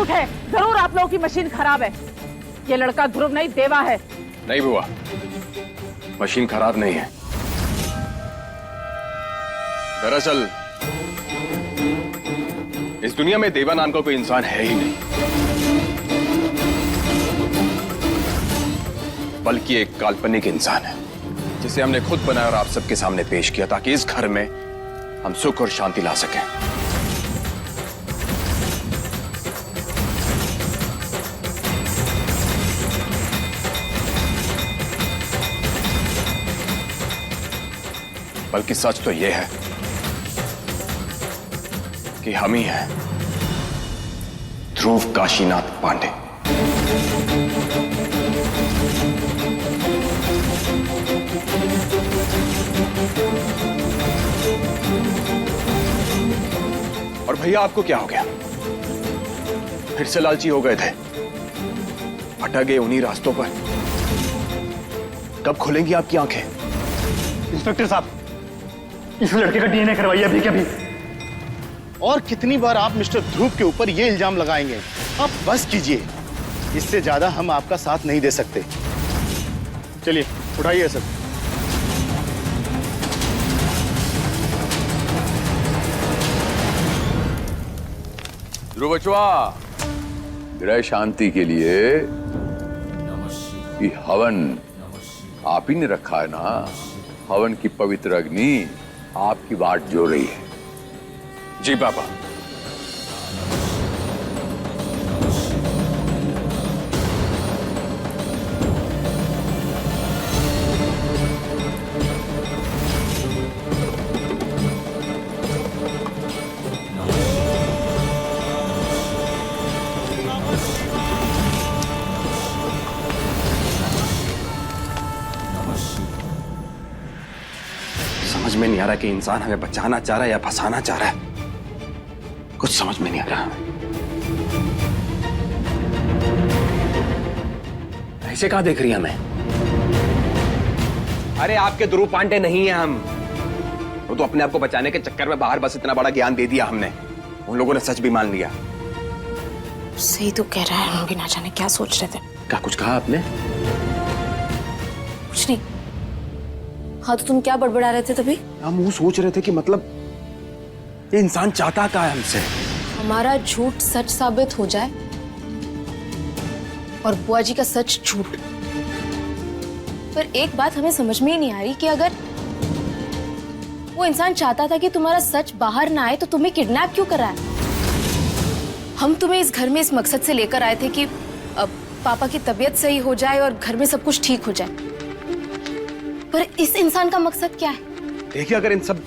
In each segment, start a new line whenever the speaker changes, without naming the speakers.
झूठ है, जरूर आप लोगों की मशीन खराब है। ये लड़का ध्रुव नहीं, देवा है।
नहीं बुआ, मशीन खराब नहीं है। दरअसल इस दुनिया में देवा नाम का कोई इंसान है ही नहीं, बल्कि एक काल्पनिक इंसान है जिसे हमने खुद बनाया और आप सबके सामने पेश किया ताकि इस घर में हम सुख और शांति ला सकें। बल्कि सच तो यह है कि हम ही हैं ध्रुव काशीनाथ पांडे। और भैया आपको क्या हो गया? फिर से लालची हो गए थे? भटक गए उन्हीं रास्तों पर? कब खुलेंगी आपकी आंखें?
इंस्पेक्टर साहब, इस लड़के का डीएनए करवाइए अभी के अभी।
और कितनी बार आप मिस्टर ध्रुव के ऊपर ये इल्जाम लगाएंगे? आप बस कीजिए, इससे ज्यादा हम आपका साथ नहीं दे सकते। चलिए उठाइए सर।
ध्रुव बचवा, ग्रह शांति के लिए ये हवन आप ही ने रखा है ना। हवन की पवित्र अग्नि आपकी बाट जो रही है।
जी बाबा। समझ में नहीं आ रहा कि इंसान हमें बचाना चाह रहा है या फंसाना चाह रहा है। कुछ समझ में नहीं आ रहा। ऐसे कहां देख रही है हमें? अरे आपके ध्रुव पांडे नहीं है हम। वो तो अपने आप को बचाने के चक्कर में बाहर बस इतना बड़ा ज्ञान दे दिया हमने। उन लोगों ने सच भी मान लिया।
सही तो कह रहा है, हम भी ना जाने क्या सोच रहे थे।
क्या कुछ कहा आपने?
कुछ नहीं। हाँ तो तुम क्या बड़बड़ा रहे थे तभी?
हम वो सोच रहे थे कि मतलब ये इंसान चाहता क्या है हमसे?
हमारा झूठ सच साबित हो जाए और बुआ जी का सच झूठ। पर एक बात हमें समझ में ही नहीं आ रही कि अगर वो इंसान चाहता था कि तुम्हारा सच बाहर ना आए तो तुम्हें किडनैप क्यों करा है? हम तुम्हें इस घर में इस मकसद से लेकर आए थे कि पापा की तबीयत सही हो जाए और घर में सब कुछ ठीक हो जाए। पर इस इंसान का मकसद क्या है?
देखिए, अगर इन सब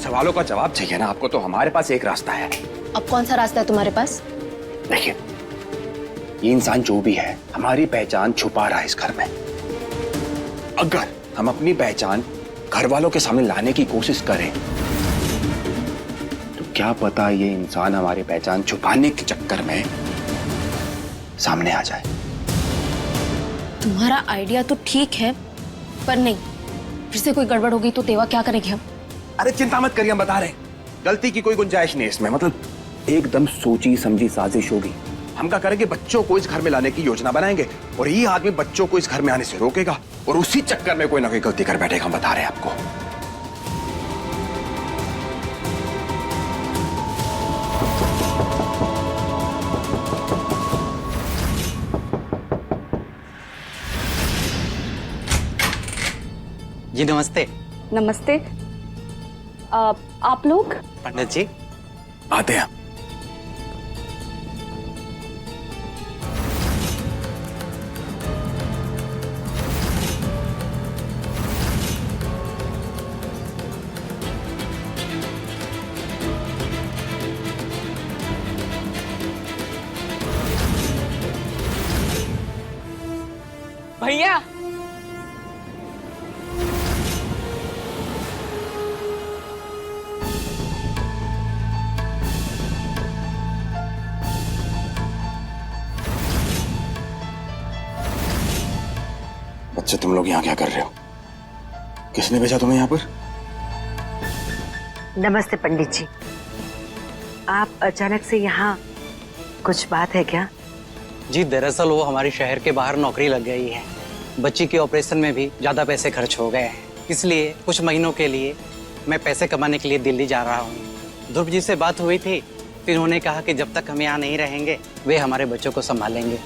सवालों का जवाब चाहिए ना आपको, तो हमारे पास एक रास्ता है।
अब कौन सा रास्ता है तुम्हारे पास?
देखिए, ये इंसान जो भी है हमारी पहचान छुपा रहा है इस घर में। अगर हम अपनी पहचान घर वालों के सामने लाने की कोशिश करें तो क्या पता ये इंसान हमारी पहचान छुपाने के चक्कर में सामने आ जाए।
तुम्हारा आइडिया तो ठीक है, पर नहीं, फिर से कोई गड़बड़ हो गई तो देवा क्या करेंगे हम?
अरे चिंता मत करिए, हम बता रहे। गलती की कोई गुंजाइश नहीं इसमें। मतलब एकदम सोची समझी साजिश होगी। हम क्या करेंगे, बच्चों को इस घर में लाने की योजना बनाएंगे और ये आदमी बच्चों को इस घर में आने से रोकेगा और उसी चक्कर में कोई ना कोई गलती कर बैठेगा। हम बता रहे हैं आपको।
जी नमस्ते।
नमस्ते। आप लोग?
पंडित जी
आते हैं।
भैया,
बच्चे तुम लोग यहाँ क्या कर रहे हो? किसने भेजा तुम्हें यहाँ पर?
नमस्ते पंडित जी। आप अचानक से यहाँ
कुछ बात है क्या?
जी दरअसल वो हमारे शहर के बाहर नौकरी लग गई है। बच्ची के ऑपरेशन में भी ज्यादा पैसे खर्च हो गए हैं, इसलिए कुछ महीनों के लिए मैं पैसे कमाने के लिए दिल्ली जा रहा हूँ। ध्रुव जी से बात हुई थी, फिर उन्होंने कहा कि जब तक हम यहाँ नहीं रहेंगे वे हमारे बच्चों को संभालेंगे।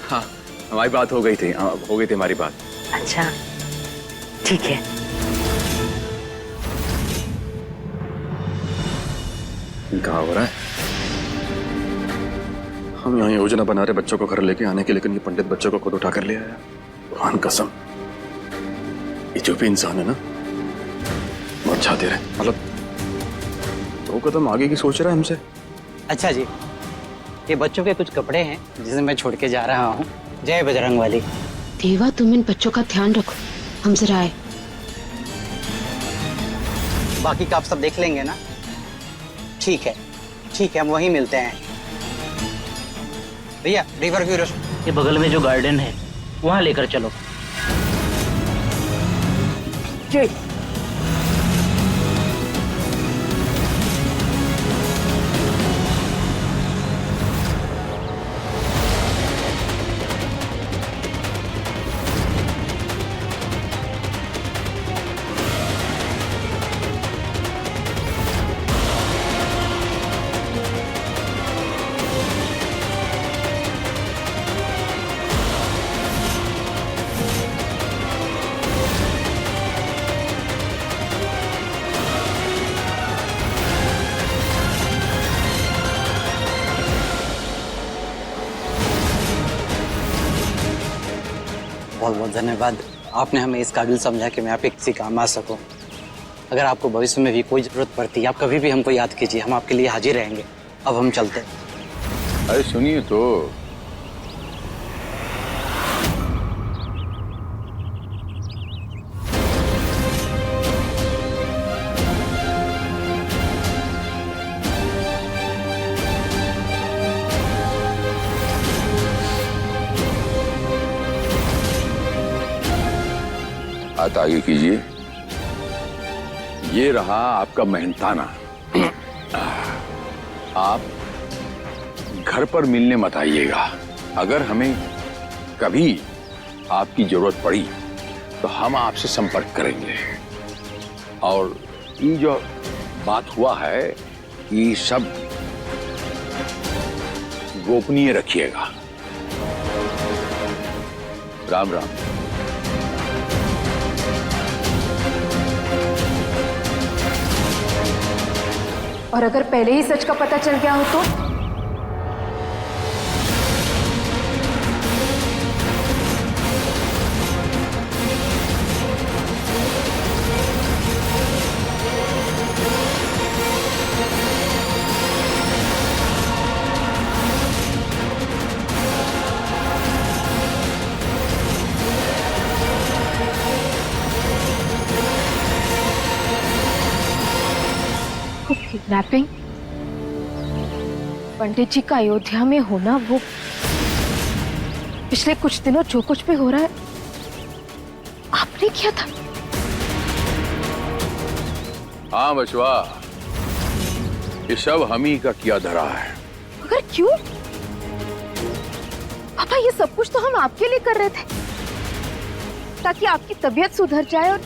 हाँ, हमारी बात हो गई थी, हो गई थी हमारी बात।
अच्छा ठीक है।
कहाँ हो रहा है? हम यहाँ योजना बना रहे बच्चों को घर लेके आने की, लेकिन ये पंडित बच्चों को खुद उठा कर ले आया। कुरान कसम, ये जो भी इंसान है ना, बहुत चाहते रहे, मतलब 2 कदम आगे की सोच रहा है हमसे।
अच्छा जी, ये बच्चों के कुछ कपड़े हैं जिसे मैं छोड़ के जा रहा हूँ। जय बजरंगबली।
देवा तुम इन बच्चों का ध्यान रखो, हम जरा आए।
बाकी का आप सब देख लेंगे ना? ठीक है ठीक है, हम वहीं मिलते हैं। भैया रिवर व्यू
ये बगल में जो गार्डन है वहाँ लेकर चलो।
जी
बहुत बहुत धन्यवाद। आपने हमें इस काबिल समझा कि मैं आपके किसी काम आ सकूं। अगर आपको भविष्य में भी कोई जरूरत पड़ती है, आप कभी भी हमको याद कीजिए, हम आपके लिए हाजिर रहेंगे। अब हम चलते हैं।
अरे सुनिए तो, हाथ आगे कीजिए। ये रहा आपका मेहनताना। आप घर पर मिलने मत आइएगा। अगर हमें कभी आपकी जरूरत पड़ी तो हम आपसे संपर्क करेंगे। और ये जो बात हुआ है, ये सब गोपनीय रखिएगा। राम राम।
और अगर पहले ही सच का पता चल गया हो तो? किडनैपिंग? पंडित जी का अयोध्या में होना, वो पिछले कुछ दिनों जो कुछ भी हो रहा है आपने किया था?
हाँ बचवा, ये सब हम ही का किया धरा है।
मगर क्यों? पापा ये सब कुछ तो हम आपके लिए कर रहे थे, ताकि आपकी तबीयत सुधर जाए, और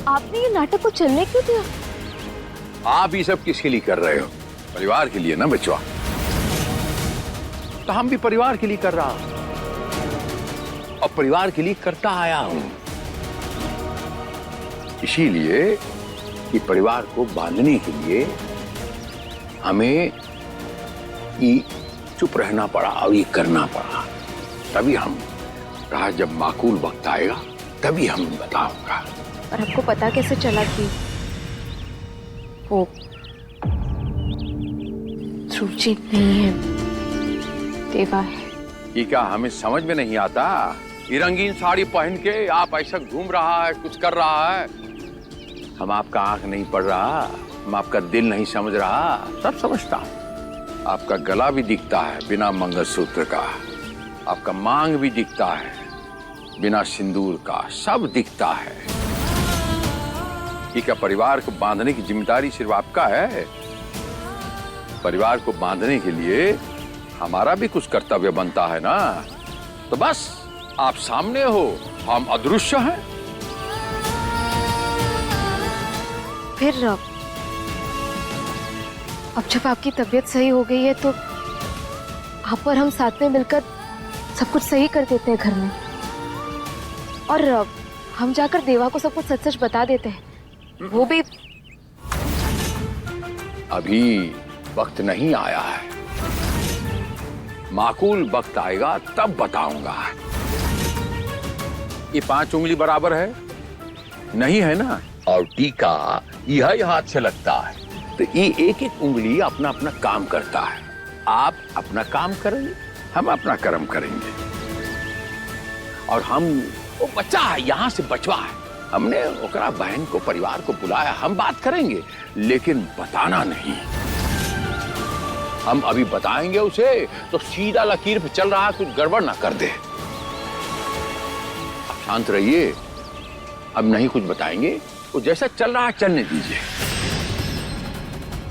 आपने ये नाटक को चलने क्यों दिया?
आप ये सब किसके लिए कर रहे हो? परिवार के लिए ना बचवा। तो हम भी परिवार के लिए कर रहा हूं, और परिवार के लिए करता आया हूं। इसीलिए कि परिवार को बांधने के लिए हमें ये चुप रहना पड़ा और ये करना पड़ा। तभी हम कहा जब माकूल वक्त आएगा तभी हम बताऊंगा।
और आपको पता कैसे चला कि वो ध्रुवजीत नहीं है, देवा है?
ये क्या हमें समझ में नहीं आता? ये रंगीन साड़ी पहन के आप ऐसा घूम रहा है, कुछ कर रहा है। हम आपका आंख नहीं पड़ रहा, हम आपका दिल नहीं समझ रहा, सब समझता हूं। आपका गला भी दिखता है बिना मंगलसूत्र का, आपका मांग भी दिखता है बिना सिंदूर का, सब दिखता है। कि क्या परिवार को बांधने की जिम्मेदारी सिर्फ आपका है? परिवार को बांधने के लिए हमारा भी कुछ कर्तव्य बनता है ना। तो बस आप सामने हो, हम अदृश्य हैं।
फिर अब जब आपकी तबीयत सही हो गई है तो आप और हम साथ में मिलकर सब कुछ सही कर देते हैं घर में, और हम जाकर देवा को सब कुछ सच सच बता देते हैं। वो भी
अभी वक्त नहीं आया है, माकूल वक्त आएगा तब बताऊंगा। ये 5 उंगली बराबर है नहीं है ना, और टीका यह हाथ से लगता है, तो ये एक एक उंगली अपना अपना काम करता है। आप अपना काम करेंगे, हम अपना कर्म करेंगे। और हम वो बच्चा है, यहाँ से बचवा है, हमने ओकरा बहन को परिवार को बुलाया, हम बात करेंगे लेकिन बताना नहीं। हम अभी बताएंगे उसे तो सीधा लकीर पे चल रहा है, कुछ गड़बड़ ना कर दे। आप शांत रहिए, अब नहीं कुछ बताएंगे, वो जैसा चल रहा है चलने दीजिए।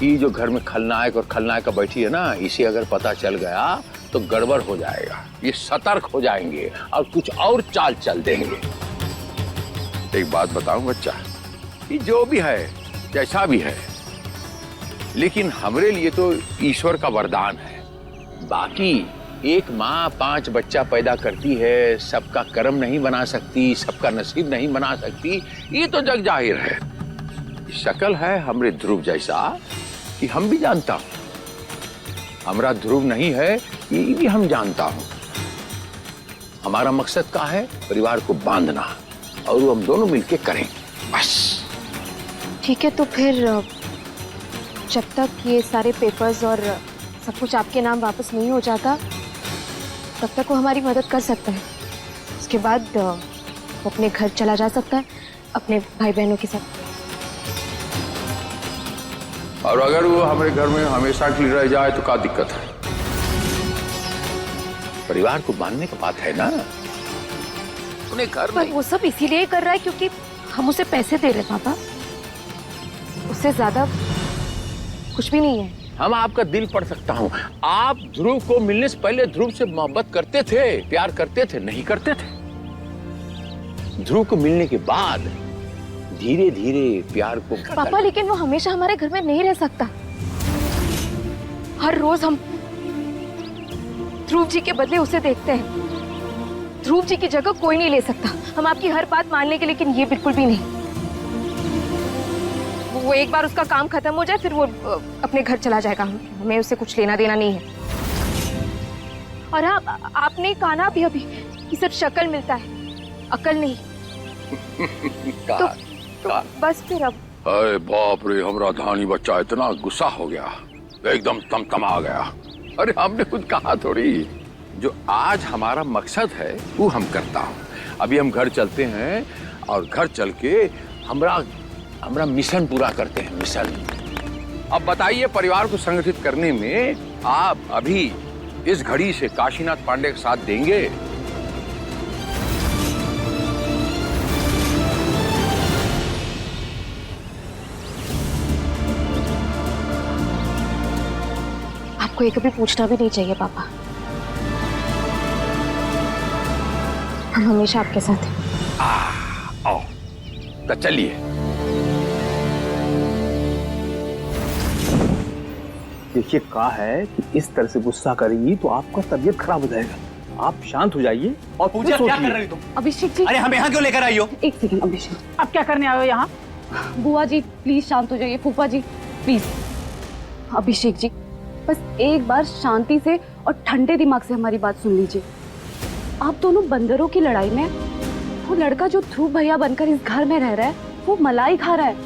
ये जो घर में खलनायक और खलनायिका बैठी है ना, इसे अगर पता चल गया तो गड़बड़ हो जाएगा। ये सतर्क हो जाएंगे और कुछ और चाल चल देंगे। एक बात बताऊं बच्चा, ये जो भी है जैसा भी है, लेकिन हमारे लिए तो ईश्वर का वरदान है। बाकी एक माँ 5 बच्चा पैदा करती है, सबका कर्म नहीं बना सकती, सबका नसीब नहीं बना सकती, ये तो जग जाहिर है। शक्ल है हमरे ध्रुव जैसा कि हम भी जानता हूं, हमारा ध्रुव नहीं है ये भी हम जानता हूं। हमारा मकसद क्या है? परिवार को बांधना, और वो हम दोनों मिलके करेंगे बस।
ठीक है, तो फिर जब तक ये सारे पेपर्स और सब कुछ आपके नाम वापस नहीं हो जाता तब तक वो हमारी मदद कर सकता है। उसके बाद वो अपने घर चला जा सकता है अपने भाई बहनों के साथ।
और अगर वो हमारे घर में हमेशा के लिए रह जाए तो क्या दिक्कत है? परिवार को बांधने की बात है ना, उन्हें घर
पर
में।
वो सब इसीलिए कर रहा है क्योंकि हम उसे पैसे दे रहे पापा, उससे ज्यादा कुछ भी नहीं है।
हम आपका दिल पढ़ सकता हूँ। आप ध्रुव को मिलने से पहले ध्रुव से मोहब्बत करते थे, प्यार करते थे, नहीं करते थे? ध्रुव को मिलने के बाद धीरे धीरे प्यार को।
पापा लेकिन वो हमेशा हमारे घर में नहीं रह सकता। हर रोज हम ध्रुव जी के बदले उसे देखते हैं। ध्रुव जी की जगह कोई नहीं ले सकता। हम आपकी हर बात मान लेंगे लेकिन ये बिल्कुल भी नहीं। वो एक बार उसका काम खत्म हो जाए फिर वो अपने घर चला जाएगा, हमें उससे कुछ लेना देना नहीं है। और हाँ, आपने कहा ना अभी कि सिर्फ शक्ल मिलता है, अकल नहीं। तो बस फिर अब।
अरे बाप रे, हमरा धानी बच्चा इतना गुस्सा हो गया, एकदम तमतमा गया। अरे हमने खुद कहा थोड़ी, जो आज हमारा मकसद है वो हम करता हूँ। अभी हम घर चलते हैं और घर चल के हमरा मिशन पूरा करते हैं, मिशन। अब बताइए, परिवार को संगठित करने में आप अभी इस घड़ी से काशीनाथ पांडे का साथ देंगे?
आपको ये कभी पूछना भी नहीं चाहिए पापा। हम हमेशा आपके साथ हैं।
आओ तो चलिए।
देखिए, कहा है कि इस तरह से गुस्सा करेंगी तो आपका तबीयत खराब हो जाएगा। आप शांत हो जाइए और
पूजा क्या कर रही हो तुम?
अभिषेक जी,
अरे हम यहाँ क्यों लेकर आई हो?
एक सेकंड अभिषेक, अब क्या करने आए हो यहाँ?
बुआ जी प्लीज शांत हो जाइए। फूफा जी प्लीज। अभिषेक जी बस एक बार शांति से और ठंडे दिमाग से हमारी बात सुन लीजिए। आप दोनों बंदरों की लड़ाई में वो लड़का जो ध्रुव भैया बनकर इस घर में रह रहा है वो मलाई खा रहा है।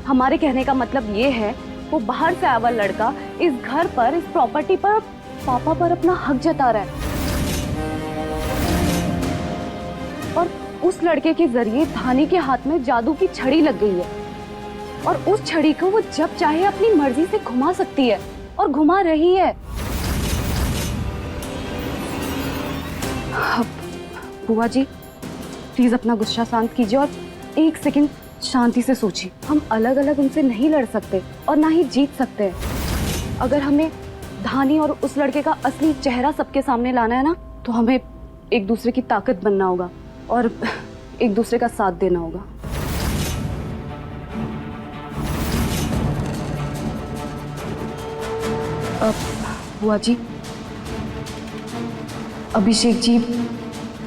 हमारे कहने का मतलब ये है वो बाहर से आया हुआ लड़का इस घर पर, इस प्रॉपर्टी पर पापा पर अपना हक जता रहा है। और उस लड़के के जरिए धानी के हाथ में जादू की छड़ी लग गई है और उस छड़ी को वो जब चाहे अपनी मर्जी से घुमा सकती है और घुमा रही है। बुआ जी प्लीज अपना गुस्सा शांत कीजिए और एक सेकंड शांति से सोचिए, हम अलग अलग उनसे नहीं लड़ सकते और ना ही जीत सकते हैं। अगर हमें धानी और उस लड़के का असली चेहरा सबके सामने लाना है ना, तो हमें एक दूसरे की ताकत बनना होगा और एक दूसरे का साथ देना होगा। बुआ जी, अभिषेक जी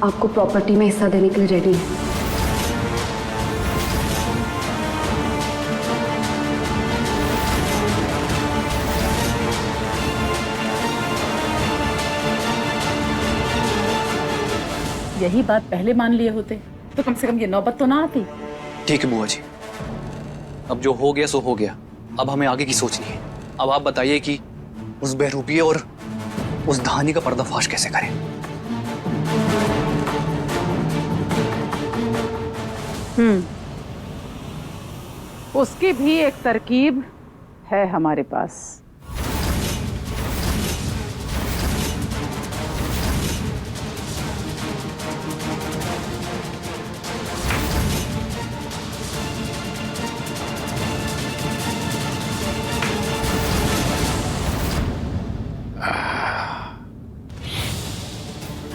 आपको प्रॉपर्टी में हिस्सा देने के लिए रेडी है।
यही बात पहले मान लिए होते तो कम से कम ये नौबत तो ना आती।
ठीक है बुआ जी, अब जो हो गया सो हो गया। अब हमें आगे की सोचनी है। अब आप बताइए कि उस बहरूपिये और उस धानी का पर्दाफाश कैसे करें।
उसकी भी एक तरकीब है हमारे पास।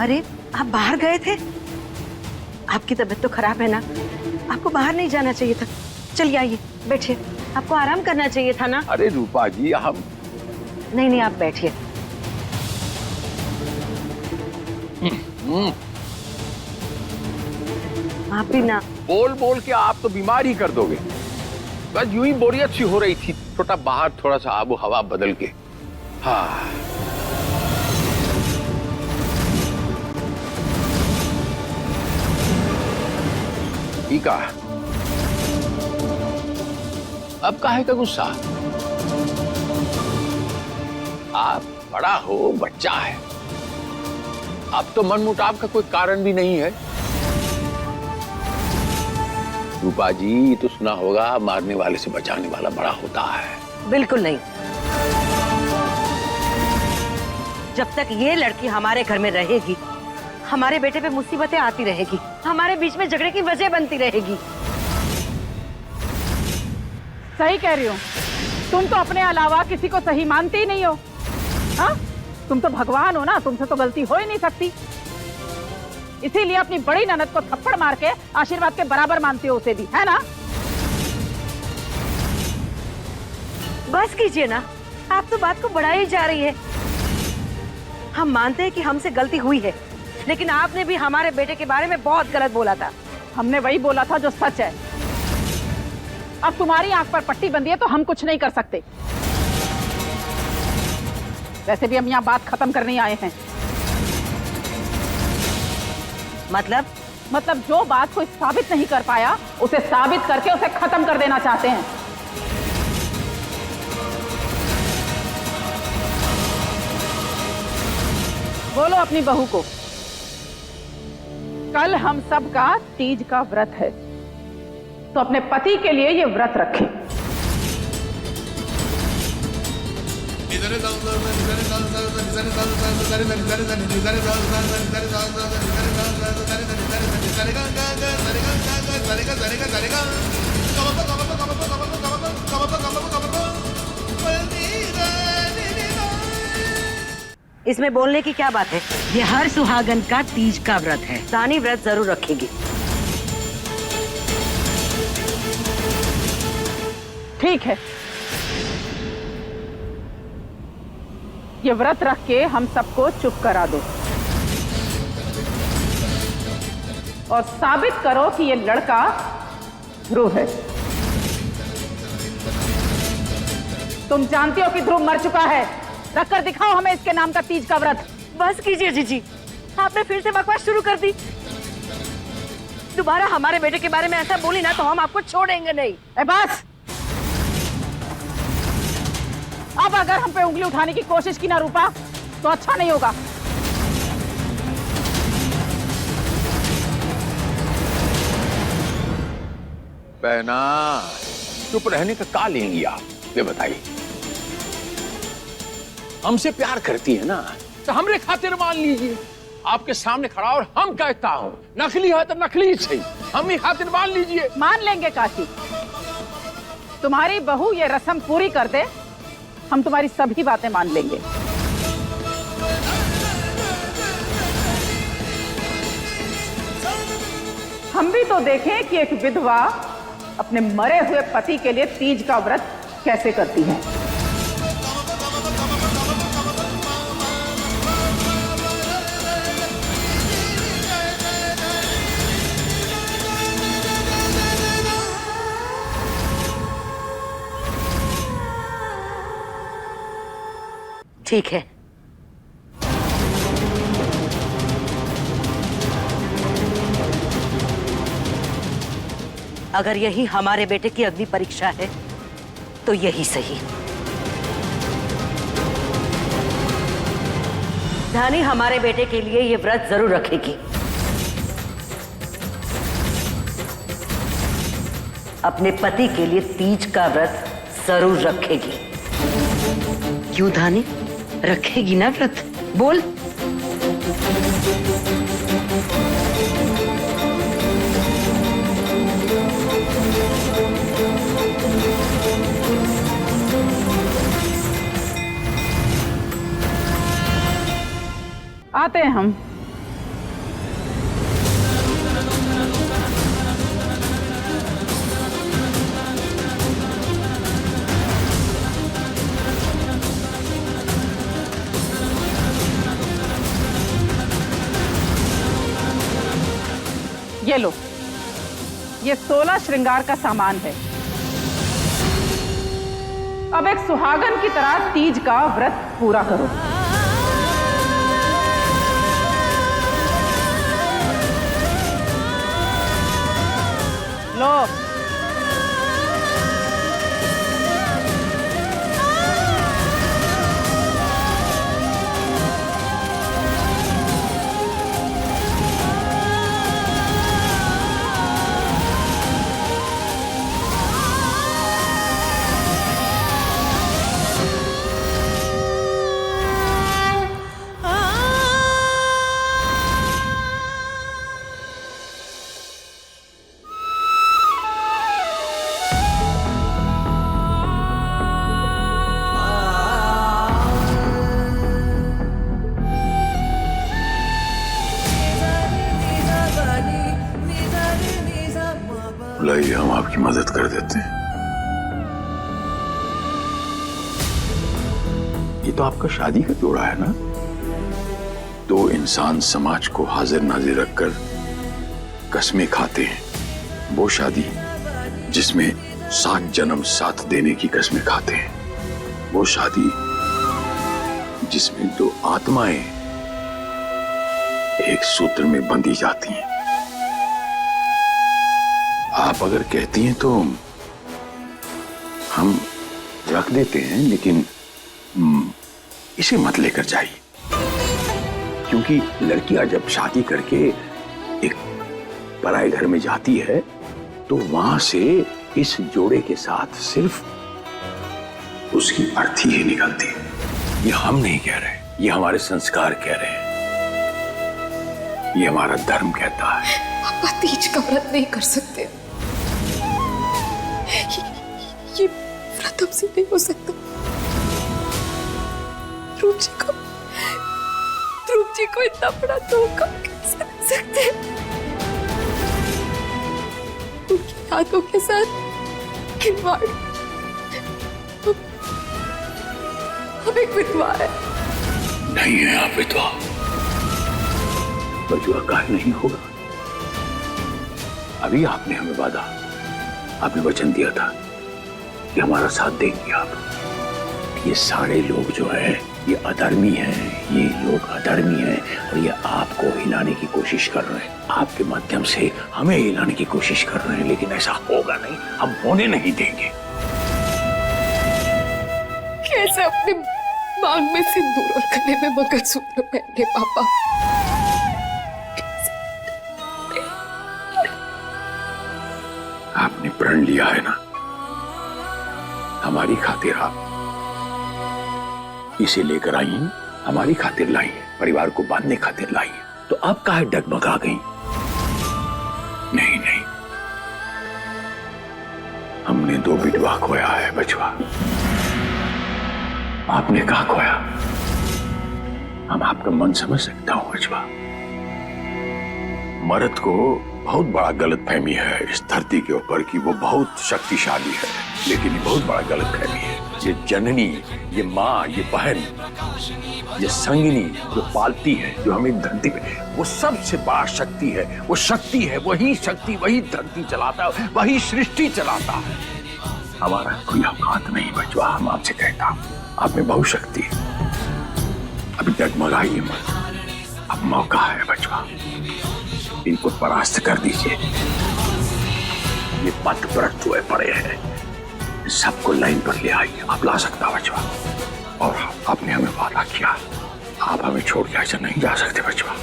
अरे आप बाहर गए थे? आपकी तबीयत तो खराब है ना, आपको बाहर नहीं जाना चाहिए था। चलिए आइए बैठिए, आपको आराम करना चाहिए था ना।
अरे रूपा जी, हम
नहीं आप बैठिए। आप भी ना
बोल बोल के आप तो बीमार ही कर दोगे। बस यूं ही बोरियत सी हो रही थी, छोटा बाहर थोड़ा सा आबो हवा बदल के। हाँ ठीक है, अब काहे का गुस्सा? आप बड़ा हो, बच्चा है। अब तो मनमुटाव का कोई कारण भी नहीं है। रूपा जी, तो सुना होगा मारने वाले से बचाने वाला बड़ा होता है।
बिल्कुल नहीं। जब तक ये लड़की हमारे घर में रहेगी, हमारे बेटे पे मुसीबतें आती रहेगी, हमारे बीच में झगड़े की वजह बनती रहेगी।
सही कह रही हो, तुम तो अपने अलावा किसी को सही मानती ही नहीं हो। हाँ, तुम तो भगवान हो ना, तुमसे तो गलती हो ही नहीं सकती। इसीलिए अपनी बड़ी ननद को थप्पड़ मार के आशीर्वाद के बराबर मानती हो उसे भी, है ना?
बस कीजिए ना, आप तो बात को बढ़ा ही जा रही है। हम मानते हैं कि हमसे गलती हुई है, लेकिन आपने भी हमारे बेटे के बारे में बहुत गलत बोला था।
हमने वही बोला था जो सच है। अब तुम्हारी आंख पर पट्टी बंधी है तो हम कुछ नहीं कर सकते। वैसे भी हम यहाँ बात खत्म करने आए हैं। मतलब जो बात कोई साबित नहीं कर पाया, उसे साबित करके उसे खत्म कर देना चाहते हैं। बोलो अपनी बहू को, कल हम सब का तीज का व्रत है, तो अपने पति के लिए ये व्रत रखें।
इसमें बोलने की क्या बात है? ये हर सुहागन का तीज का व्रत है। धानी व्रत जरूर रखेगी।
ठीक है, ये व्रत रख के हम सबको चुप करा दो और साबित करो कि ये लड़का ध्रुव है। तुम जानती हो कि ध्रुव मर चुका है। रखकर दिखाओ हमें इसके नाम का तीज का व्रत।
बस कीजिए जीजी, आपने फिर से बकवास शुरू कर दी। दोबारा हमारे बेटे के बारे में ऐसा बोली ना तो हम आपको छोड़ेंगे नहीं।
बस, अब अगर हम पे उंगली उठाने की कोशिश की ना रूपा, तो अच्छा नहीं होगा।
बहना, चुप रहने का का लेंगी आप? ये बताइए। हमसे प्यार करती है ना, तो हमरे खातिर मान लीजिए। आपके सामने खड़ा और हम कहता हूँ नकली है तो नकली ही सही, हम ही खातिर मान लीजिए।
मान लेंगे काशी, तुम्हारी बहू ये रस्म पूरी कर दे, हम तुम्हारी सभी बातें मान लेंगे। हम भी तो देखें कि एक विधवा अपने मरे हुए पति के लिए तीज का व्रत कैसे करती है।
ठीक है, अगर यही हमारे बेटे की अग्नि परीक्षा है तो यही सही। धानी हमारे बेटे के लिए ये व्रत जरूर रखेगी। अपने पति के लिए तीज का व्रत जरूर रखेगी। क्यों धानी, रखेगी ना व्रत? बोल।
आते हैं हम। ये लो, ये 16 श्रृंगार का सामान है। अब एक सुहागन की तरह तीज का व्रत पूरा करो। लो,
बुलाइए, हम आपकी मदद कर देते हैं। ये तो आपका शादी का जोड़ा है ना? दो इंसान समाज को हाजिर नाजिर रखकर कसमें खाते हैं। वो शादी जिसमें 7 जन्म साथ देने की कसमें खाते हैं। वो शादी जिसमें दो आत्माएं एक सूत्र में बंधी जाती हैं। आप अगर कहती हैं तो हम रख देते हैं, लेकिन इसे मत लेकर जाइए, क्योंकि लड़कियां जब शादी करके एक पराए घर में जाती है तो वहां से इस जोड़े के साथ सिर्फ उसकी अर्थी ही निकलती है। ये हम नहीं कह रहे, ये हमारे संस्कार कह रहे हैं, ये हमारा धर्म कहता है।
पापा तीज का व्रत नहीं कर सकते। ये व्रत हमसे नहीं हो सकता। ध्रुव जी को इतना बड़ा धोखा कैसे दे सकते हैं? उनकी यादों के साथ खिलवाड़। हम एक विधवा है।
नहीं है आप विधवा, बजुआ काहे नहीं होगा। अभी आपने हमें वादा, आपने वचन दिया था कि हमारा साथ देंगे आप। ये सारे लोग जो है ये अधर्मी हैं, ये लोग अधर्मी हैं और ये आपको हिलाने की कोशिश कर रहे हैं। आपके माध्यम से हमें हिलाने की कोशिश कर रहे हैं, लेकिन ऐसा होगा नहीं, हम होने नहीं देंगे।
कैसे अपने मांग में सिंदूर और गले में मंगलसूत्र पहने पापा?
आपने प्रण लिया है ना, हमारी खातिर आप इसे लेकर आई हैं, हमारी खातिर लाई है, परिवार को बांधने खातिर लाई है। तो अब काहे डगमगा गई? नहीं नहीं, हमने 2 विधवा खोया है बचवा। आपने कहा खोया? हम आपका मन समझ सकता हूं बचवा। मर्द को बहुत बड़ा गलतफहमी है इस धरती के ऊपर कि वो बहुत शक्तिशाली है, लेकिन ये बहुत बड़ा गलतफहमी है। ये जननी, ये माँ, ये बहन, ये संगिनी जो पालती है, जो हमें धरती पे, वो सबसे बड़ा शक्ति है। वो शक्ति है, वही शक्ति, वही धरती चलाता है, वही सृष्टि चलाता है। हमारा कोई औकात नहीं बचवा। हम आपसे कहता हूं, आप में बहुत शक्ति है। अभी डगमगाइए मत, अब मौका है बचवा। इनको परास्त कर दीजिए। ये पथ व्रत हुए पड़े हैं, सबको लाइन पर ले आइए। आप ला सकता बचवा। और आपने हमें वादा किया, आप हमें छोड़ के ऐसे नहीं जा सकते बचवा।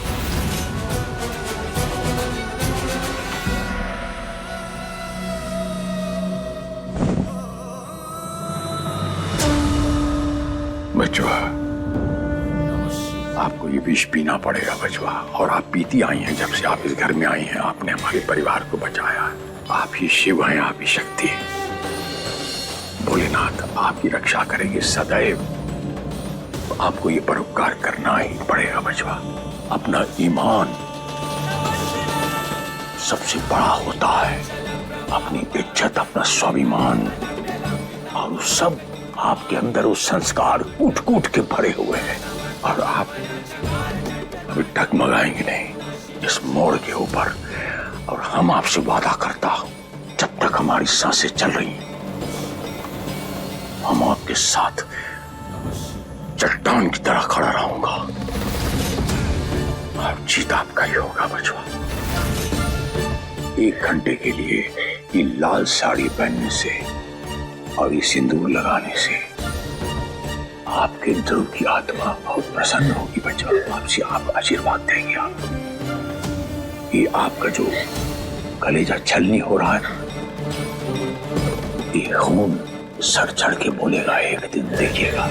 बचवा, आपको ये विष पीना पड़ेगा बचवा। और आप पीती आई हैं, जब से आप इस घर में आई हैं आपने हमारे परिवार को बचाया है। आप ही शिव हैं, आप ही शक्ति हैं। भोलेनाथ आपकी रक्षा करेंगे सदैव। तो आपको ये परोपकार करना ही पड़ेगा बचवा। अपना ईमान सबसे बड़ा होता है, अपनी इज्जत, अपना स्वाभिमान, और सब आपके अंदर वो संस्कार कूट कूट के भरे हुए हैं। और आप अभी डगमगाएंगे नहीं इस मोड़ के ऊपर। और हम आपसे वादा करता हूं, जब तक हमारी सांसें चल रही हैं, हम आपके साथ चट्टान की तरह खड़ा रहूंगा। और जीत आपका ही होगा बचवा। 1 घंटे के लिए ये लाल साड़ी पहनने से और ये सिंदूर लगाने से आपके ध्रुव की आत्मा बहुत प्रसन्न होगी बच्चा। आपसे आप आशीर्वाद देंगे। आप ये आपका जो कलेजा छलनी हो रहा है, ये खून सर चढ़ के बोलेगा एक दिन, देखिएगा।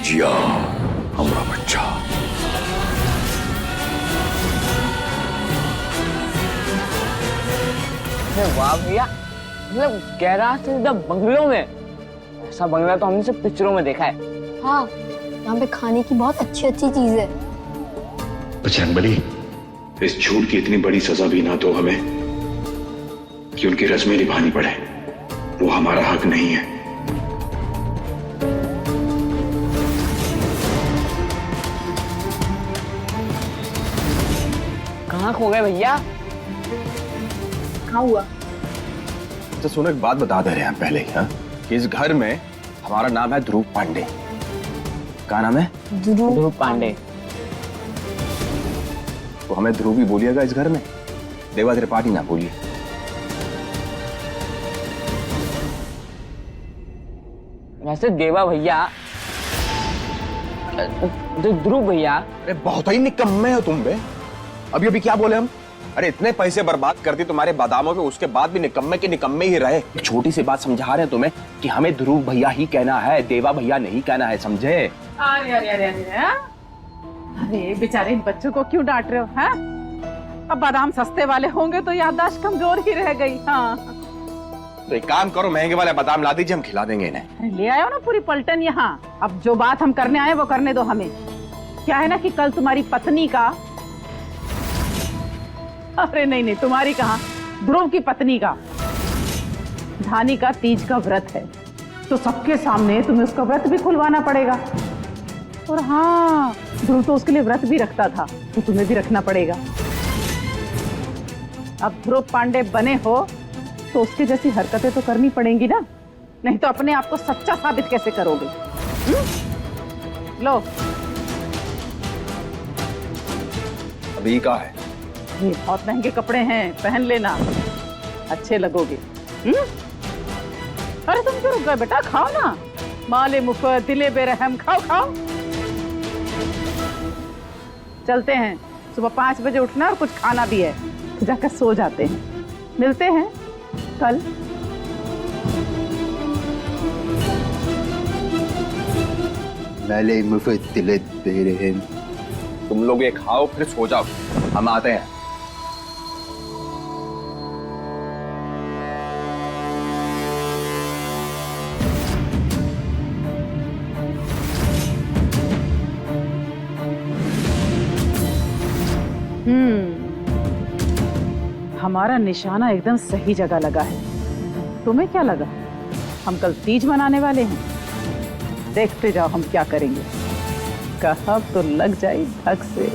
जिया हमारा बच्चा।
वाह भैया, मतलब गहरा से एकदम बंगलों में। ऐसा बंगला तो हमने सिर्फ पिक्चरों में देखा है।
हाँ, यहाँ पे खाने की बहुत अच्छी अच्छी चीज है।
बजरंगबली, इस झूठ की इतनी बड़ी सजा भी ना दो हमें कि उनकी रस्में निभानी पड़े। वो हमारा हक नहीं है।
कहाँ खो गए भैया? कहाँ हुआ?
तो सुनो, एक बात बता दे रहे हैं पहले ही, हाँ? कि इस घर में हमारा नाम है ध्रुव पांडे। क्या नाम है?
ध्रुव पांडे।
तो हमें ध्रुव ही बोलिएगा इस घर में, देवा त्रिपाठी ना बोलिए।
वैसे देवा भैया, ध्रुव भैया।
अरे बहुत ही निकम्मे हो तुम बे। अभी अभी क्या बोले हम? अरे इतने पैसे बर्बाद करती तुम्हारे बादामों पे, उसके बाद भी निकम्मे के निकम्मे ही रहे। एक छोटी सी बात समझा रहे हैं तुम्हें कि हमें ध्रुव भैया ही कहना है, देवा भैया नहीं कहना है, समझे?
अरे अरे अरे अरे अरे बेचारे इन बच्चों को क्यों डांट रहे हो? हैं? अब बादाम सस्ते वाले होंगे तो याददाश्त कमजोर ही रह गई। हाँ,
तो एक काम करो, महंगे वाले बादाम ला दीजिए, हम खिला देंगे इन्हें।
ले आयो ना पूरी पलटन यहाँ। अब जो बात हम करने आए वो करने दो हमें। क्या है ना कि कल तुम्हारी पत्नी का, अरे नहीं नहीं, तुम्हारी कहाँ, ध्रुव की पत्नी का, धानी का तीज का व्रत है। तो सबके सामने तुम्हें उसका व्रत भी खुलवाना पड़ेगा। और हाँ, ध्रुव तो उसके लिए व्रत भी रखता था, तो तुम्हें भी रखना पड़ेगा। अब ध्रुव पांडे बने हो तो उसकी जैसी हरकतें तो करनी पड़ेंगी ना, नहीं तो अपने आप को सच्चा साबित कैसे करोगे? लो,
अभी का है?
ये बहुत महंगे कपड़े हैं, पहन लेना, अच्छे लगोगे। अरे तुम क्यों रुक गए बेटा? खाओ ना, माले मुफत दिले बेरहम, खाओ खाओ। चलते हैं, सुबह 5 बजे उठना और कुछ खाना भी है। तो जाकर सो जाते हैं। मिलते हैं कल।
मैले मुफद्दिल दे रहे हैं। तुम लोग ये खाओ फिर सो जाओ, हम आते हैं।
हमारा निशाना एकदम सही जगह लगा है। तुम्हें क्या लगा हम कल तीज मनाने वाले हैं? देखते जाओ हम क्या करेंगे। कहा तो लग जाए धक से।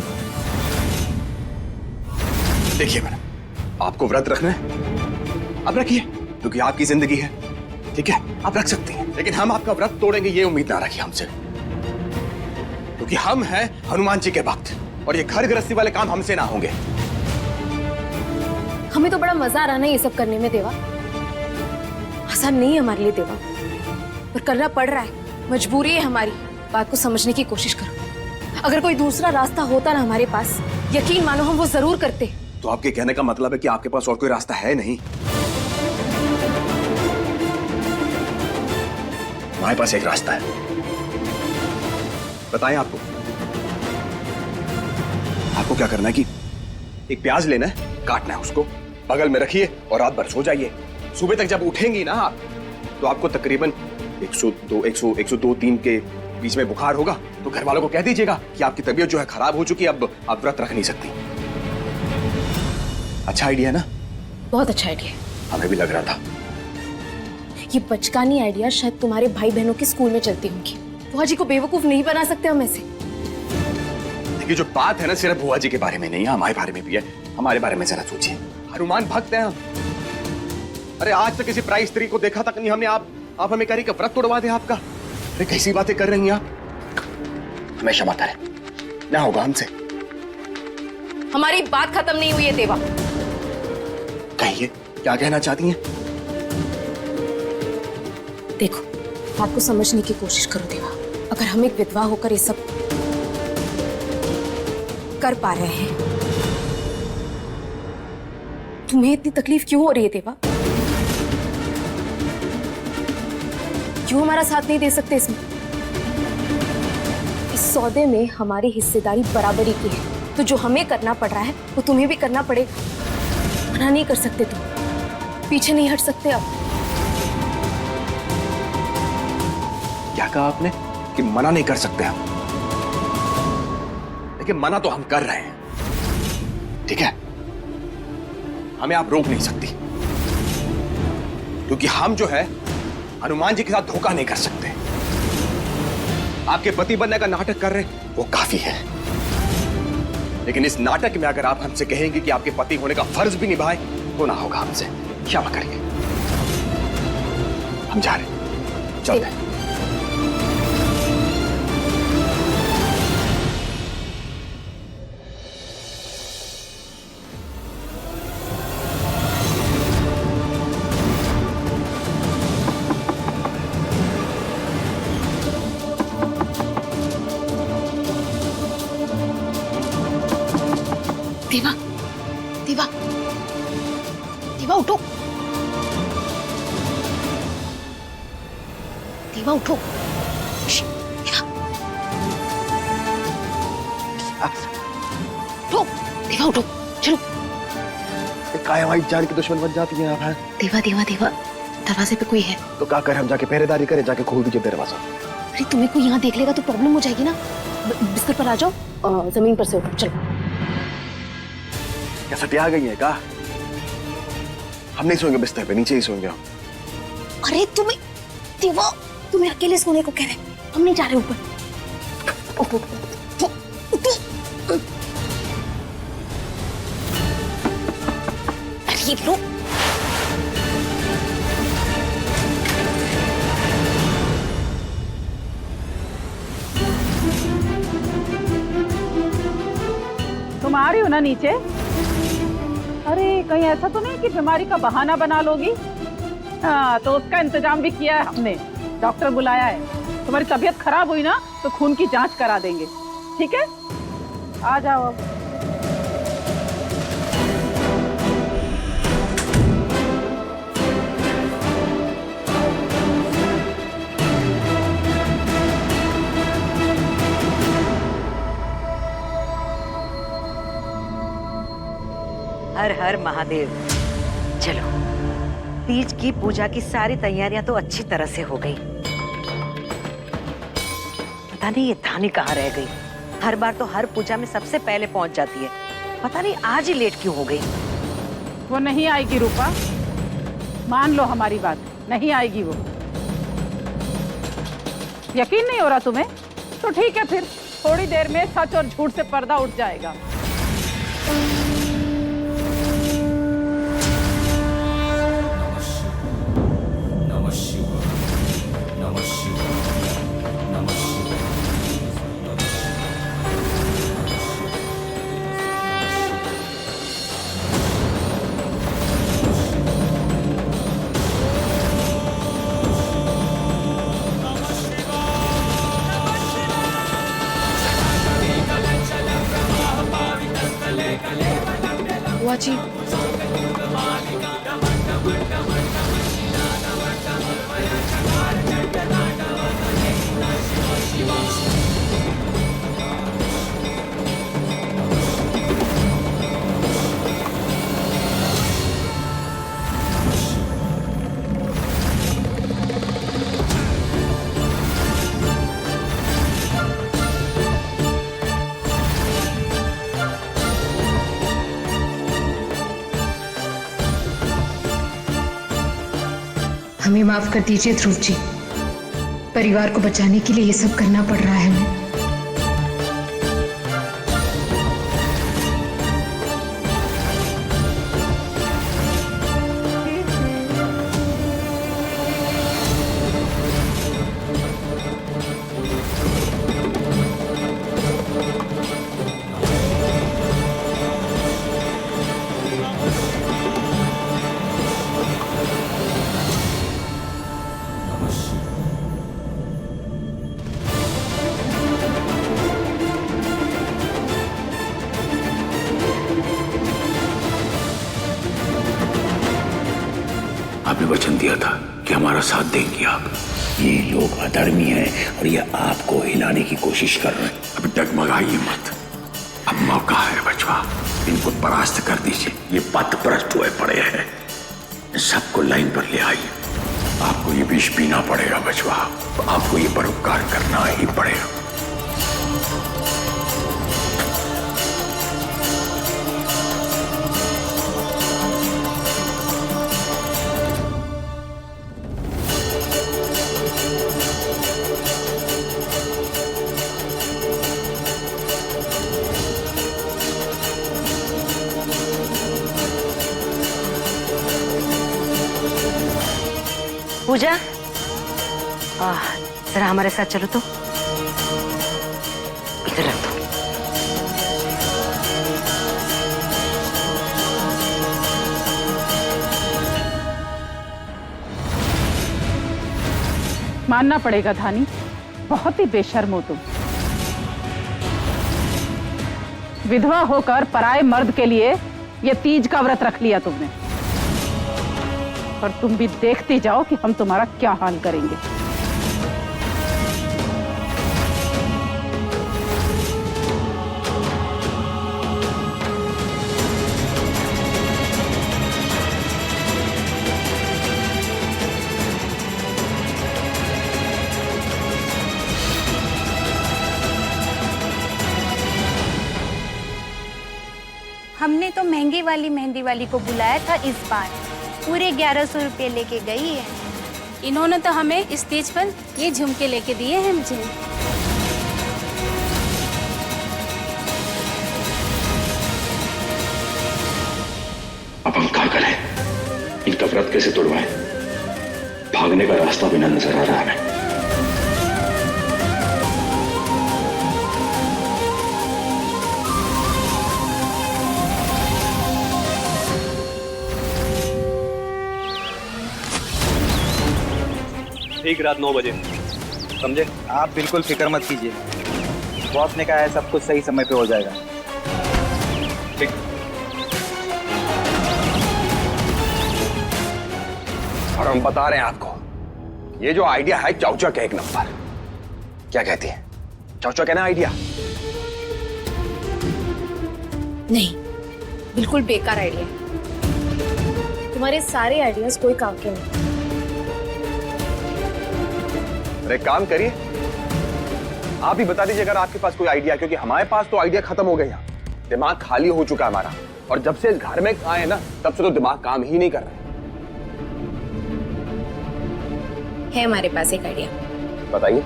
देखिए मैडम, आपको व्रत रखना है आप रखिए, क्योंकि आपकी जिंदगी है, ठीक है, आप रख सकती हैं। लेकिन हम आपका व्रत तोड़ेंगे ये उम्मीद ना रखिए हमसे, क्योंकि हम हैं हनुमान जी के भक्त और ये घर गृहस्थी वाले काम हमसे ना होंगे।
हमें तो बड़ा मजा आ रहा है ये सब करने में देवा। आसान नहीं है हमारे लिए देवा, पर करना पड़ रहा है, मजबूरी है हमारी। बात को समझने की कोशिश करो। अगर कोई दूसरा रास्ता होता ना हमारे पास, यकीन मानो हम वो जरूर करते।
तो आपके कहने का मतलब है कि आपके पास और कोई रास्ता है नहीं? हमारे पास एक रास्ता है, बताएं आपको। आपको क्या करना है कि एक प्याज लेना है, काटना है, उसको बगल में रखिए और रात भर सो जाइए। सुबह तक जब उठेंगी ना आप, तो आपको तकरीबन 102-103 के बीच में बुखार होगा। तो घर वालों को कह दीजिएगा कि आपकी तबीयत जो है खराब हो चुकी है, अब आप व्रत रख नहीं सकती। अच्छा आइडिया ना?
बहुत अच्छा आइडिया।
हमें भी लग रहा था।
ये बचकानी आइडिया शायद तुम्हारे भाई बहनों के स्कूल में चलती होंगी। बुआ जी को बेवकूफ नहीं बना सकते हम ऐसे।
देखिए जो बात है ना, सिर्फ बुआ जी के बारे में नहीं है, हमारे बारे में भी है। हमारे बारे में जरा सोचिए, हनुमान भक्त हैं हम। अरे आज तक किसी प्राइस स्त्री को देखा तक नहीं हमने। आप हमें कह रही कि व्रत तोड़वा दे आपका। अरे कैसी बातें कर रही हैं आप? हमें क्षमा करें, ना होगा हमसे।
हमारी बात खत्म नहीं हुई है देवा।
कहिए क्या कहना चाहती हैं?
देखो, बात को समझने की कोशिश करो देवा। अगर हम एक विधवा होकर ये सब कर पा रहे हैं, तुम्हें इतनी तकलीफ क्यों हो रही है देवा? क्यों हमारा साथ नहीं दे सकते इसमें? इस सौदे में हमारी हिस्सेदारी बराबरी की है, तो जो हमें करना पड़ रहा है वो तुम्हें भी करना पड़ेगा। मना नहीं कर सकते तुम, पीछे नहीं हट सकते अब।
क्या कहा आपने कि मना नहीं कर सकते हम? लेकिन मना तो हम कर रहे हैं, ठीक है? हमें आप रोक नहीं सकती, क्योंकि हम जो है हनुमान जी के साथ धोखा नहीं कर सकते। आपके पति बनने का नाटक कर रहे वो काफी है, लेकिन इस नाटक में अगर आप हमसे कहेंगे कि आपके पति होने का फर्ज भी निभाए, तो ना होगा हमसे। क्षमा करिए, हम जा रहे हैं, चलते हैं।
देवा, देवा, देवा उठो, देवा उठो। देवा, उठो, देवा उठो, चलो।
काय हमारी जान की दुश्मन बन जाती हैं आप हैं?
देवा, देवा, देवा, दरवाजे पे कोई है।
तो क्या करें हम? जाके पहरेदारी करें? जाके खोल दीजिए दरवाजा।
अरे तुम्हें कोई यहाँ देख लेगा तो प्रॉब्लम हो जाएगी ना। बिस्तर पर आ जाओ, जमीन पर से उठो, चलो।
क्या सटिया आ गई है क्या? हम नहीं सोएंगे बिस्तर पे, नीचे ही सोएंगे हम।
अरे तुम्हें अकेले सोने को कह रहे, हम नहीं जा रहे ऊपर। उठो, उठो, उठो। अरे लो,
तुम आ रही हो ना नीचे? अरे कहीं ऐसा तो नहीं कि बीमारी का बहाना बना लोगी? हाँ, तो उसका इंतजाम भी किया है हमने, डॉक्टर बुलाया है। तुम्हारी तबीयत खराब हुई ना तो खून की जांच करा देंगे, ठीक है? आ जाओ अब।
हर हर महादेव। चलो, तीज की पूजा की सारी तैयारियां तो अच्छी तरह से हो गई। पता नहीं ये धानी कहाँ रह गई। हर बार तो हर पूजा में सबसे पहले पहुंच जाती है। पता नहीं आज ही लेट क्यों हो गई।
वो नहीं आएगी रूपा, मान लो हमारी बात, नहीं आएगी वो। यकीन नहीं हो रहा तुम्हें? तो ठीक है, फिर थोड़ी देर में सच और झूठ से पर्दा उठ जाएगा।
बुआ जी,
हमें माफ कर दीजिए ध्रुव जी, परिवार को बचाने के लिए ये सब करना पड़ रहा है हमें।
आपने वचन दिया था कि हमारा साथ देंगी आप। ये लोग अधर्मी हैं और ये आपको हिलाने की कोशिश कर रहे हैं। अभी डगमगाइए मत, अब मौका है बचवा, इनको परास्त कर दीजिए। ये पथभ्रष्ट हुए पड़े हैं, सबको लाइन पर ले आइए। आपको ये विष पीना पड़ेगा बचवा, आपको ये परोपकार करना ही पड़ेगा।
पूजा, जरा हमारे साथ चलो तो। इधर रख दो।
मानना पड़ेगा धानी, बहुत ही बेशर्म हो तुम। विधवा होकर पराये मर्द के लिए ये तीज का व्रत रख लिया तुमने। पर तुम भी देखती जाओ कि हम तुम्हारा क्या हाल करेंगे।
हमने तो महंगी वाली मेहंदी वाली को बुलाया था, इस बार पूरे 1100 रुपये लेके गई है।
इन्होंने तो हमें इस स्टेज पर ये झुमके लेके दिए हैं मुझे।
अब हम क्या करें? इनका व्रत कैसे तोड़वाएं? भागने का रास्ता भी न नजर आ रहा है।
ठीक रात 9 बजे, समझे?
आप बिल्कुल फिक्र मत कीजिए, बॉस ने कहा है सब कुछ सही समय पे हो जाएगा।
ठीक।
और हम बता रहे हैं आपको, ये जो आइडिया है चौचक है एक नंबर। क्या कहती है? चौचक है ना आइडिया?
नहीं, बिल्कुल बेकार आइडिया है। तुम्हारे सारे आइडियाज कोई काम के नहीं।
अरे काम करिए, आप ही बता दीजिए अगर आपके पास कोई आइडिया, क्योंकि हमारे पास तो आइडिया खत्म हो गए यहाँ। दिमाग खाली हो चुका है हमारा, और जब से इस घर में आए ना तब से तो दिमाग काम ही नहीं कर रहा
है हमारे पास एक आइडिया।
बताइए।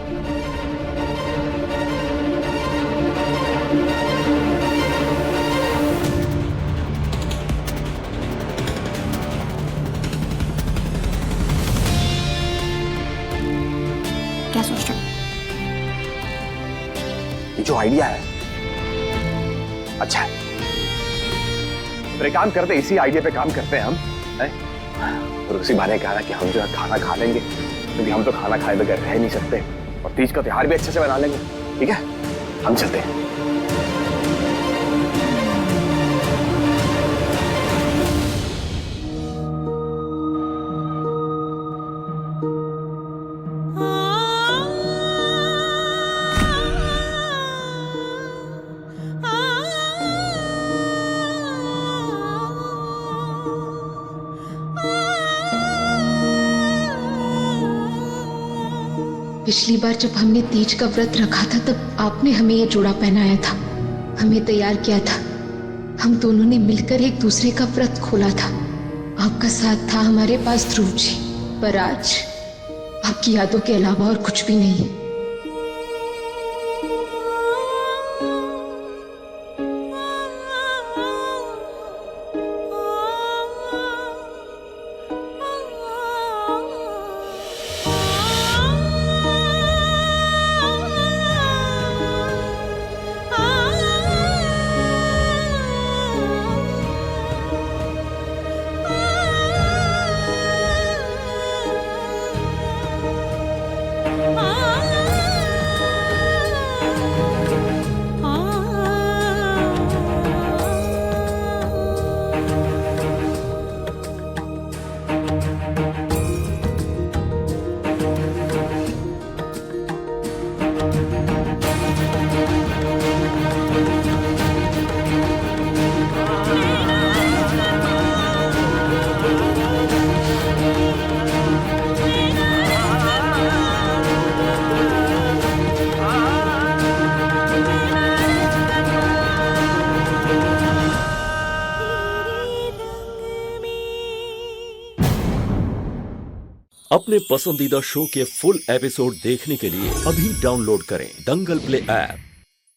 क्या सोच रहे हो?
ये जो आइडिया है अच्छा है, तो एक काम करते, इसी आइडिया पे काम करते हैं हम, हैं? और उसी बहाने कहा कि हम जो है खाना खा लेंगे, क्योंकि हम तो खाना खाए बगैर रह नहीं सकते, और तीज का त्योहार भी अच्छे से बना लेंगे। ठीक है, हम चलते हैं।
पिछली बार जब हमने तीज का व्रत रखा था तब आपने हमें ये जोड़ा पहनाया था, हमें तैयार किया था। हम दोनों ने मिलकर एक दूसरे का व्रत खोला था। आपका साथ था हमारे पास ध्रुव जी, पर आज आपकी यादों के अलावा और कुछ भी नहीं है।
अपने पसंदीदा शो के फुल एपिसोड देखने के लिए अभी डाउनलोड करें दंगल प्ले ऐप।